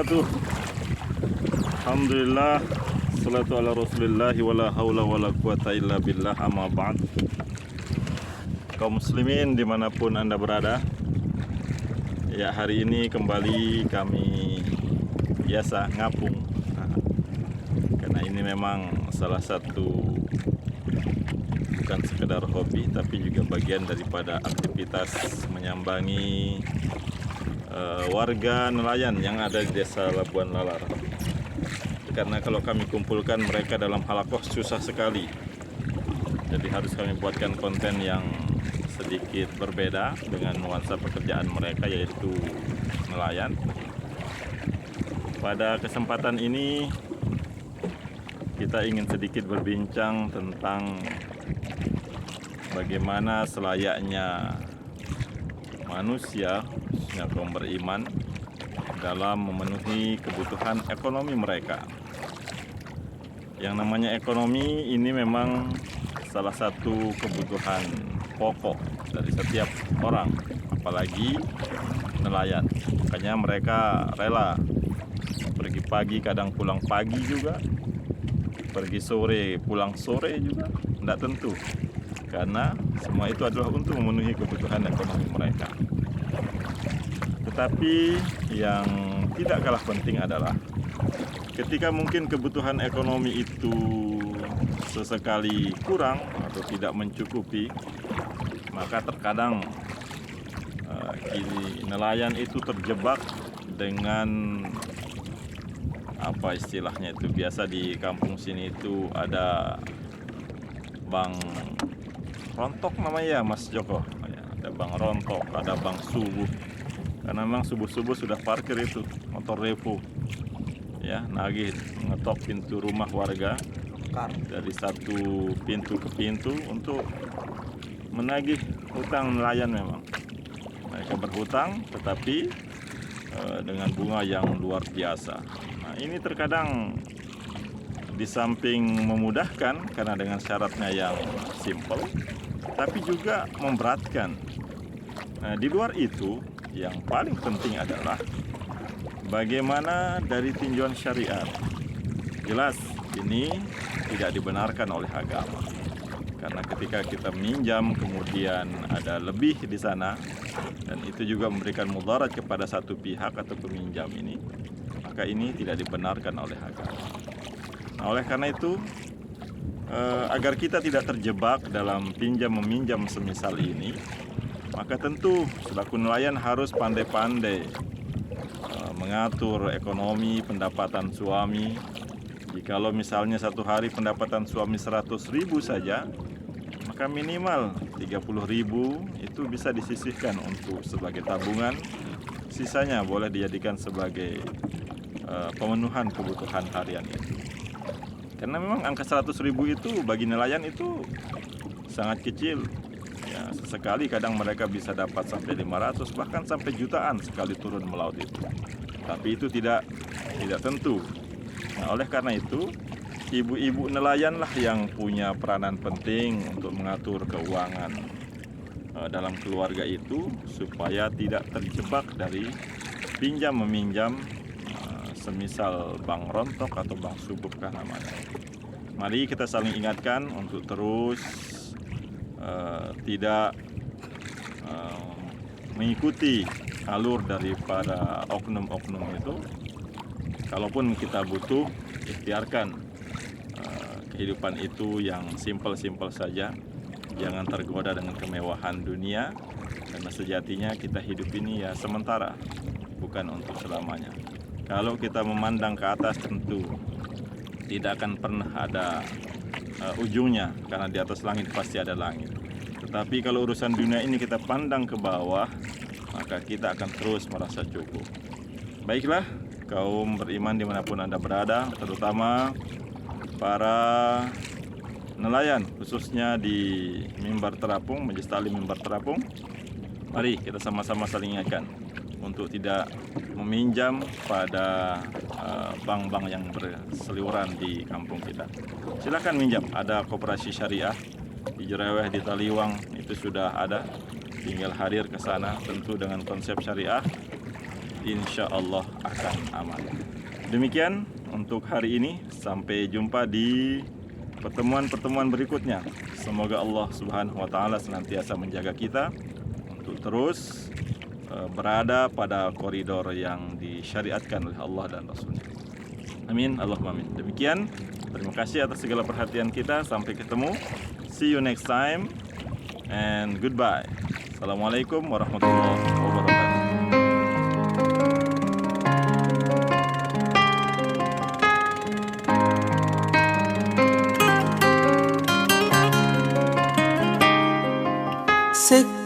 wabarakatuh. Alhamdulillah, salatu ala rasulillah, wala haula wala quwata illa billah, amma ba'd. Kaum muslimin dimanapun anda berada, ya, hari ini kembali kami biasa ngapung. Karena ini memang salah satu, bukan sekedar hobi, tapi juga bagian daripada aktivitas menyambangi warga nelayan yang ada di desa Labuan Lalar. Karena kalau kami kumpulkan mereka dalam halakoh susah sekali, jadi harus kami buatkan konten yang sedikit berbeda dengan nuansa pekerjaan mereka, yaitu nelayan. Pada kesempatan ini kita ingin sedikit berbincang tentang bagaimana selayaknya manusia, khususnya kaum beriman, dalam memenuhi kebutuhan ekonomi mereka. Yang namanya ekonomi ini memang salah satu kebutuhan pokok dari setiap orang, apalagi nelayan. Makanya mereka rela pergi pagi, kadang pulang pagi juga, pergi sore, pulang sore juga, tidak tentu. Karena semua itu adalah untuk memenuhi kebutuhan ekonomi mereka. Tetapi yang tidak kalah penting adalah ketika mungkin kebutuhan ekonomi itu sesekali kurang atau tidak mencukupi, maka terkadang nelayan itu terjebak dengan apa istilahnya itu, biasa di kampung sini itu ada bang rontok namanya ya Mas Joko, ada bang rontok, ada bang subuh. Karena memang subuh-subuh sudah parkir itu motor revo, ya, nagih ngetok pintu rumah warga dari satu pintu ke pintu untuk menagih hutang nelayan. Memang mereka berhutang, tetapi dengan bunga yang luar biasa. Nah, ini terkadang di samping memudahkan karena dengan syaratnya yang simple, tapi juga memberatkan. Nah, di luar itu, yang paling penting adalah bagaimana dari tinjauan syariat. Jelas ini tidak dibenarkan oleh agama. Karena ketika kita minjam kemudian ada lebih di sana, dan itu juga memberikan mudarat kepada satu pihak atau peminjam ini, maka ini tidak dibenarkan oleh agama. Nah, oleh karena itu, agar kita tidak terjebak dalam pinjam-meminjam semisal ini, maka tentu selaku nelayan harus pandai-pandai mengatur ekonomi pendapatan suami. Jikalau misalnya satu hari pendapatan suami 100.000 saja, maka minimal 30.000 itu bisa disisihkan untuk sebagai tabungan. Sisanya boleh dijadikan sebagai pemenuhan kebutuhan harian itu. Karena memang angka 100.000 itu bagi nelayan itu sangat kecil. Ya, sesekali kadang mereka bisa dapat sampai 500, bahkan sampai jutaan sekali turun melaut itu. Tapi itu tidak tentu. Nah, oleh karena itu, ibu-ibu nelayanlah yang punya peranan penting untuk mengatur keuangan dalam keluarga itu, supaya tidak terjebak dari pinjam-meminjam semisal bank rontok atau bank subuh kan namanya. Mari kita saling ingatkan untuk terus tidak mengikuti alur daripada oknum-oknum itu. Kalaupun kita butuh, ikhtiarkan kehidupan itu yang simpel-simpel saja. Jangan tergoda dengan kemewahan dunia, karena sejatinya kita hidup ini ya sementara, bukan untuk selamanya. Kalau kita memandang ke atas, tentu tidak akan pernah ada ujungnya, karena di atas langit pasti ada langit. Tetapi kalau urusan dunia ini kita pandang ke bawah, maka kita akan terus merasa cukup. Baiklah, kaum beriman dimanapun Anda berada, terutama para nelayan, khususnya di Mimbar Terapung, Majelis Ta'lim Mimbar Terapung, mari kita sama-sama saling ingatkan untuk tidak meminjam pada bank-bank yang berseliweran di kampung kita. Silakan minjam, ada koperasi syariah di Jereweh, di Taliwang, itu sudah ada. Tinggal hadir ke sana, tentu dengan konsep syariah. insya Allah akan aman. Demikian untuk hari ini, sampai jumpa di pertemuan-pertemuan berikutnya. Semoga Allah Subhanahu wa Ta'ala senantiasa menjaga kita untuk terus berada pada koridor yang disyariatkan oleh Allah dan Rasulnya. Amin, Allahumma amin. Demikian, terima kasih atas segala perhatian kita. Sampai ketemu. See you next time and goodbye. Assalamualaikum warahmatullahi wabarakatuh. Sé